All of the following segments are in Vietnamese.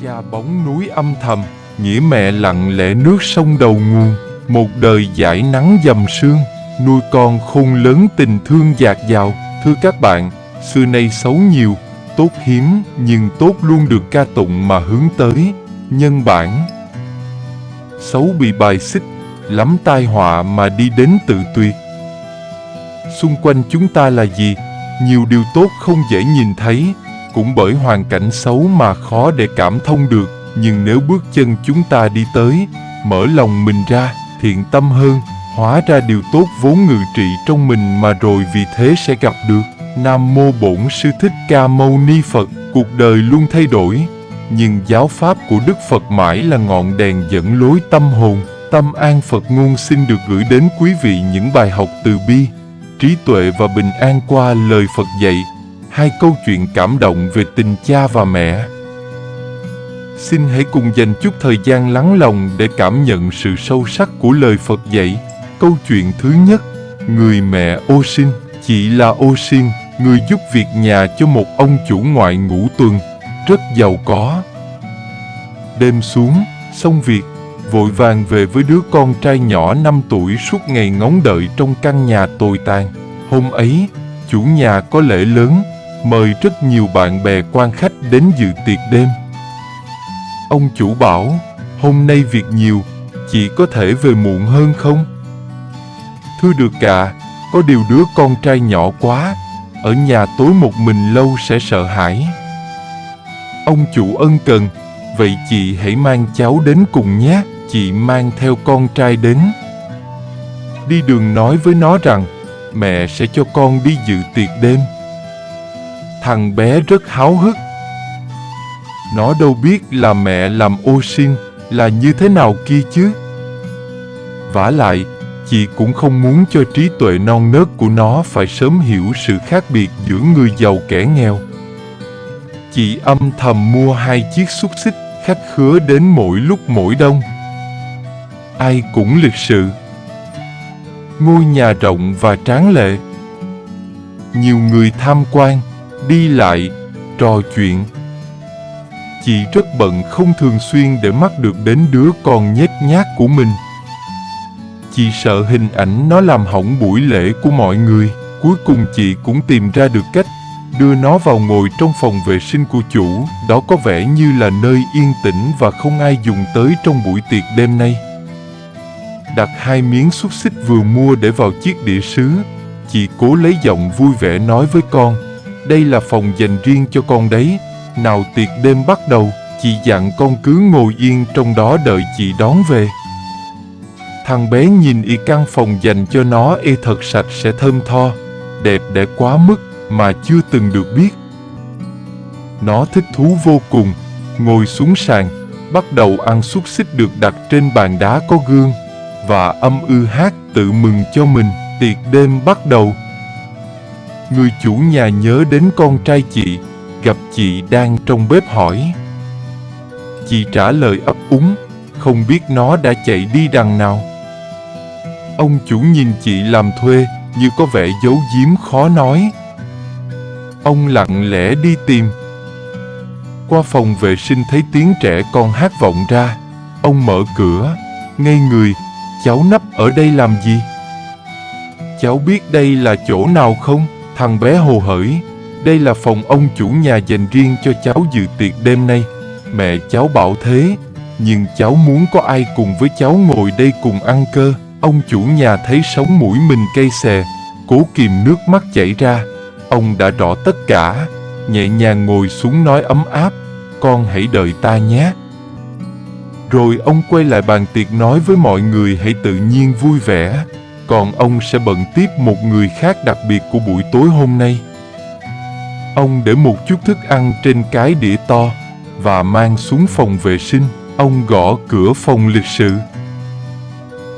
Cha bóng núi âm thầm, nghĩa mẹ lặng lẽ nước sông đầu nguồn. Một đời dải nắng dầm sương, nuôi con khôn lớn tình thương dạt dào. Thưa các bạn, xưa nay xấu nhiều, tốt hiếm, nhưng tốt luôn được ca tụng mà hướng tới nhân bản. Xấu bị bài xích, lắm tai họa mà đi đến tự tuyệt. Xung quanh chúng ta là gì? Nhiều điều tốt không dễ nhìn thấy, cũng bởi hoàn cảnh xấu mà khó để cảm thông được. Nhưng nếu bước chân chúng ta đi tới, mở lòng mình ra, thiện tâm hơn, hóa ra điều tốt vốn ngự trị trong mình mà rồi vì thế sẽ gặp được. Nam Mô Bổn Sư Thích Ca Mâu Ni Phật. Cuộc đời luôn thay đổi, nhưng giáo pháp của Đức Phật mãi là ngọn đèn dẫn lối tâm hồn. Tâm An Phật Ngôn xin được gửi đến quý vị những bài học từ bi, trí tuệ và bình an qua lời Phật dạy. Hai câu chuyện cảm động về tình cha và mẹ. Xin hãy cùng dành chút thời gian lắng lòng để cảm nhận sự sâu sắc của lời Phật dạy. Câu chuyện thứ nhất, người mẹ ô sin. Chị là ô sin, người giúp việc nhà cho một ông chủ ngoại ngũ tuần, rất giàu có. Đêm xuống, xong việc, vội vàng về với đứa con trai nhỏ 5 tuổi suốt ngày ngóng đợi trong căn nhà tồi tàn. Hôm ấy, chủ nhà có lễ lớn, mời rất nhiều bạn bè quan khách đến dự tiệc đêm. Ông chủ bảo, hôm nay việc nhiều, chị có thể về muộn hơn không? Thưa được ạ, có điều đứa con trai nhỏ quá, ở nhà tối một mình lâu sẽ sợ hãi. Ông chủ ân cần, vậy chị hãy mang cháu đến cùng nhé. Chị mang theo con trai đến. Đi đường nói với nó rằng, mẹ sẽ cho con đi dự tiệc đêm. Thằng bé rất háo hức. Nó đâu biết là mẹ làm ô sin là như thế nào kia chứ. Vả lại, chị cũng không muốn cho trí tuệ non nớt của nó phải sớm hiểu sự khác biệt giữa người giàu kẻ nghèo. Chị âm thầm mua 2 chiếc xúc xích, khách khứa đến mỗi lúc mỗi đông. Ai cũng lịch sự. Ngôi nhà rộng và tráng lệ. Nhiều người tham quan, đi lại, trò chuyện. Chị rất bận không thường xuyên để mắt được đến đứa con nhếch nhác của mình. Chị sợ hình ảnh nó làm hỏng buổi lễ của mọi người. Cuối cùng chị cũng tìm ra được cách đưa nó vào ngồi trong phòng vệ sinh của chủ. Đó có vẻ như là nơi yên tĩnh và không ai dùng tới trong buổi tiệc đêm nay. Đặt 2 miếng xúc xích vừa mua để vào chiếc đĩa sứ. Chị cố lấy giọng vui vẻ nói với con, đây là phòng dành riêng cho con đấy. Nào tiệc đêm bắt đầu, chị dặn con cứ ngồi yên trong đó đợi chị đón về. Thằng bé nhìn căn phòng dành cho nó thật sạch sẽ thơm tho, đẹp đẽ quá mức mà chưa từng được biết. Nó thích thú vô cùng, ngồi xuống sàn, bắt đầu ăn xúc xích được đặt trên bàn đá có gương, và hát tự mừng cho mình. Tiệc đêm bắt đầu. Người chủ nhà nhớ đến con trai chị, gặp chị đang trong bếp hỏi. Chị trả lời ấp úng, không biết nó đã chạy đi đằng nào. Ông chủ nhìn chị làm thuê như có vẻ giấu giếm khó nói. Ông lặng lẽ đi tìm. Qua phòng vệ sinh thấy tiếng trẻ con hát vọng ra. Ông mở cửa, ngây người, cháu nấp ở đây làm gì? Cháu biết đây là chỗ nào không? Thằng bé hồ hởi. Đây là phòng ông chủ nhà dành riêng cho cháu dự tiệc đêm nay. Mẹ cháu bảo thế, nhưng cháu muốn có ai cùng với cháu ngồi đây cùng ăn cơ. Ông chủ nhà thấy sống mũi mình cay xè, cố kìm nước mắt chảy ra. Ông đã rõ tất cả, nhẹ nhàng ngồi xuống nói ấm áp, con hãy đợi ta nhé. Rồi ông quay lại bàn tiệc nói với mọi người hãy tự nhiên vui vẻ, còn ông sẽ bận tiếp một người khác đặc biệt của buổi tối hôm nay. Ông để một chút thức ăn trên cái đĩa to và mang xuống phòng vệ sinh. Ông gõ cửa phòng lịch sự.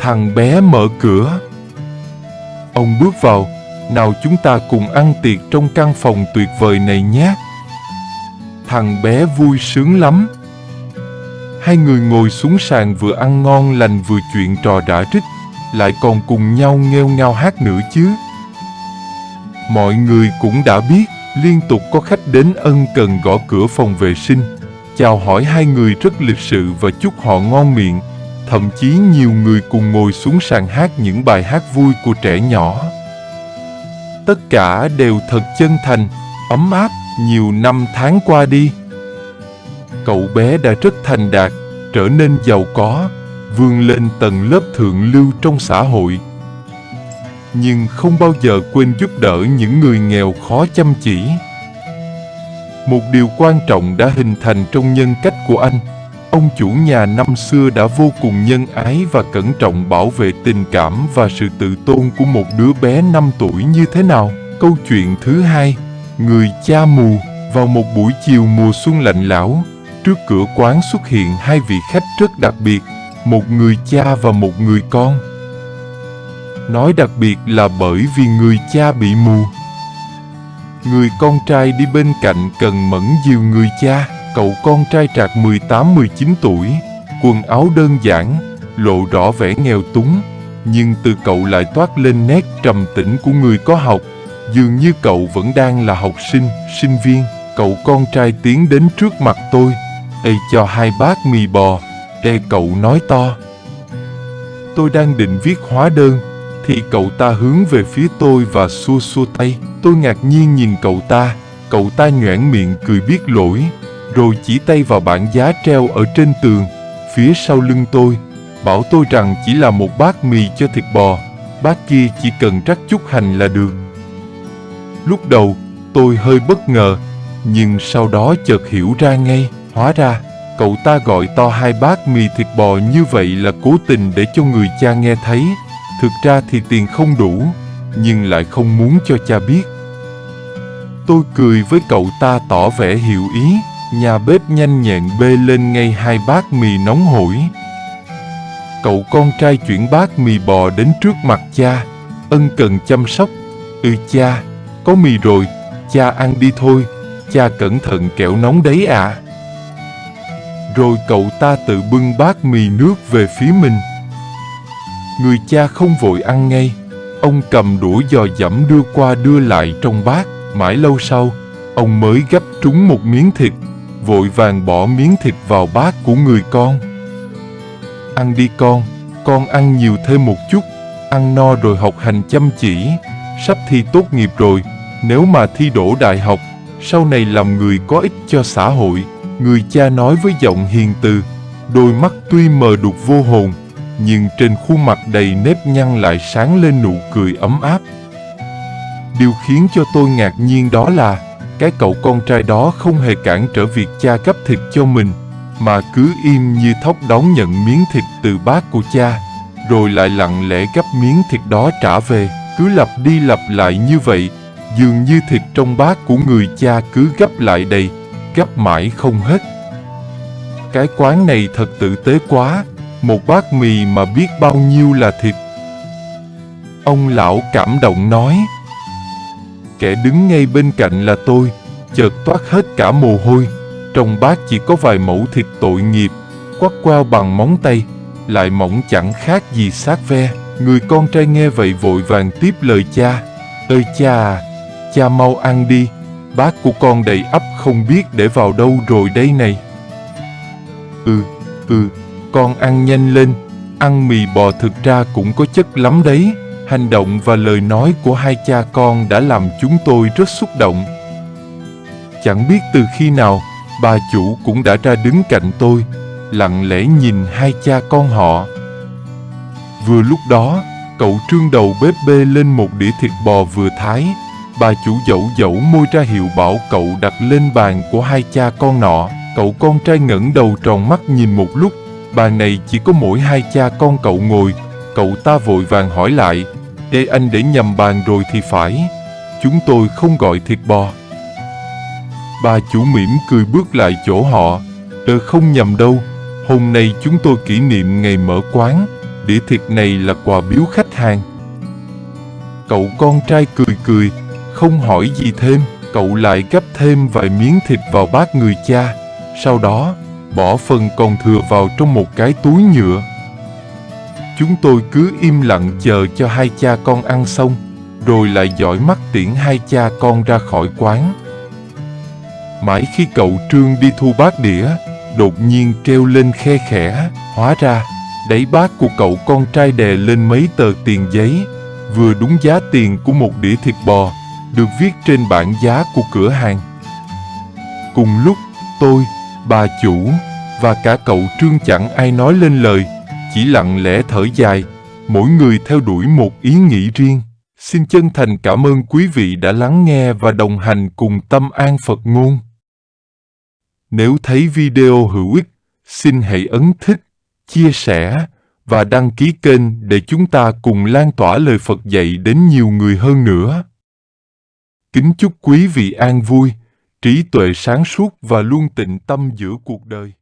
Thằng bé mở cửa. Ông bước vào. Nào chúng ta cùng ăn tiệc trong căn phòng tuyệt vời này nhé. Thằng bé vui sướng lắm. Hai người ngồi xuống sàn vừa ăn ngon lành vừa chuyện trò rả rích, lại còn cùng nhau nghêu ngao hát nữa chứ. Mọi người cũng đã biết, liên tục có khách đến ân cần gõ cửa phòng vệ sinh. chào hỏi hai người rất lịch sự và chúc họ ngon miệng. Thậm chí nhiều người cùng ngồi xuống sàn hát những bài hát vui của trẻ nhỏ. Tất cả đều thật chân thành, ấm áp. Nhiều năm tháng qua đi, cậu bé đã rất thành đạt, trở nên giàu có, vươn lên tầng lớp thượng lưu trong xã hội. Nhưng không bao giờ quên giúp đỡ những người nghèo khó chăm chỉ. Một điều quan trọng đã hình thành trong nhân cách của anh. Ông chủ nhà năm xưa đã vô cùng nhân ái và cẩn trọng bảo vệ tình cảm và sự tự tôn của một đứa bé 5 tuổi như thế nào. Câu chuyện thứ hai, người cha mù. Vào một buổi chiều mùa xuân lạnh lẽo, trước cửa quán xuất hiện hai vị khách rất đặc biệt, một người cha và một người con. Nói đặc biệt là bởi vì người cha bị mù. Người con trai đi bên cạnh cần mẫn dìu người cha. Cậu con trai trạc 18-19 tuổi, quần áo đơn giản, lộ rõ vẻ nghèo túng, nhưng từ cậu lại toát lên nét trầm tĩnh của người có học. Dường như cậu vẫn đang là học sinh, sinh viên. Cậu con trai tiến đến trước mặt tôi. Ê, cho 2 bát mì bò. Ê, cậu nói to. Tôi đang định viết hóa đơn, thì cậu ta hướng về phía tôi và xua xua tay. Tôi ngạc nhiên nhìn cậu ta nhoẻn miệng cười biết lỗi, rồi chỉ tay vào bảng giá treo ở trên tường, phía sau lưng tôi, bảo tôi rằng chỉ là một bát mì cho thịt bò, bát kia chỉ cần rắc chút hành là được. Lúc đầu, tôi hơi bất ngờ, nhưng sau đó chợt hiểu ra ngay, hóa ra, cậu ta gọi to 2 bát mì thịt bò như vậy là cố tình để cho người cha nghe thấy. Thực ra thì tiền không đủ, nhưng lại không muốn cho cha biết. Tôi cười với cậu ta tỏ vẻ hiểu ý, nhà bếp nhanh nhẹn bê lên ngay 2 bát mì nóng hổi. Cậu con trai chuyển bát mì bò đến trước mặt cha, ân cần chăm sóc. Cha, có mì rồi, cha ăn đi thôi, cha cẩn thận kẹo nóng đấy ạ. Rồi cậu ta tự bưng bát mì nước về phía mình. Người cha không vội ăn ngay, ông cầm đũa dò dẫm đưa qua đưa lại trong bát. Mãi lâu sau, ông mới gắp trúng một miếng thịt, vội vàng bỏ miếng thịt vào bát của người con. Ăn đi con ăn nhiều thêm một chút, ăn no rồi học hành chăm chỉ, sắp thi tốt nghiệp rồi, nếu mà thi đỗ đại học, sau này làm người có ích cho xã hội. Người cha nói với giọng hiền từ, đôi mắt tuy mờ đục vô hồn, nhưng trên khuôn mặt đầy nếp nhăn lại sáng lên nụ cười ấm áp. Điều khiến cho tôi ngạc nhiên đó là, cái cậu con trai đó không hề cản trở việc cha gắp thịt cho mình, mà cứ im như thóc đón nhận miếng thịt từ bát của cha, rồi lại lặng lẽ gắp miếng thịt đó trả về, cứ lặp đi lặp lại như vậy, dường như thịt trong bát của người cha cứ gắp lại đầy, gắp mãi không hết. Cái quán này thật tử tế quá, một bát mì mà biết bao nhiêu là thịt. Ông lão cảm động nói. Kẻ đứng ngay bên cạnh là tôi, chợt toát hết cả mồ hôi. Trong bát chỉ có vài mẩu thịt tội nghiệp, quắt quao bằng móng tay, lại mỏng chẳng khác gì xác ve. Người con trai nghe vậy vội vàng tiếp lời cha. Ơi cha à, cha mau ăn đi, bát của con đầy ắp không biết để vào đâu rồi đây này. Con ăn nhanh lên, ăn mì bò thực ra cũng có chất lắm đấy. Hành động và lời nói của hai cha con đã làm chúng tôi rất xúc động. Chẳng biết từ khi nào, bà chủ cũng đã ra đứng cạnh tôi, lặng lẽ nhìn hai cha con họ. Vừa lúc đó, cậu Trương đầu bếp bê lên một đĩa thịt bò vừa thái. Bà chủ dẩu dẩu môi ra hiệu bảo cậu đặt lên bàn của hai cha con nọ. Cậu con trai ngẩng đầu tròn mắt nhìn một lúc. Bàn này chỉ có mỗi hai cha con cậu ngồi. Cậu ta vội vàng hỏi lại. Ê anh để nhầm bàn rồi thì phải. Chúng tôi không gọi thịt bò. Bà chủ mỉm cười bước lại chỗ họ. Không nhầm đâu. Hôm nay chúng tôi kỷ niệm ngày mở quán. Đĩa thịt này là quà biếu khách hàng. Cậu con trai cười cười, không hỏi gì thêm. Cậu lại gắp thêm vài miếng thịt vào bát người cha. Sau đó, bỏ phần còn thừa vào trong một cái túi nhựa. Chúng tôi cứ im lặng chờ cho hai cha con ăn xong, rồi lại dõi mắt tiễn hai cha con ra khỏi quán. Mãi khi cậu Trương đi thu bát đĩa, đột nhiên kêu lên khe khẽ. Hóa ra, đáy bát của cậu con trai đè lên mấy tờ tiền giấy, vừa đúng giá tiền của một đĩa thịt bò, được viết trên bảng giá của cửa hàng. Cùng lúc, tôi, bà chủ và cả cậu Trương chẳng ai nói lên lời, chỉ lặng lẽ thở dài, mỗi người theo đuổi một ý nghĩ riêng. Xin chân thành cảm ơn quý vị đã lắng nghe và đồng hành cùng Tâm An Phật Ngôn. Nếu thấy video hữu ích, xin hãy ấn thích, chia sẻ và đăng ký kênh để chúng ta cùng lan tỏa lời Phật dạy đến nhiều người hơn nữa. Kính chúc quý vị an vui, trí tuệ sáng suốt và luôn tịnh tâm giữa cuộc đời.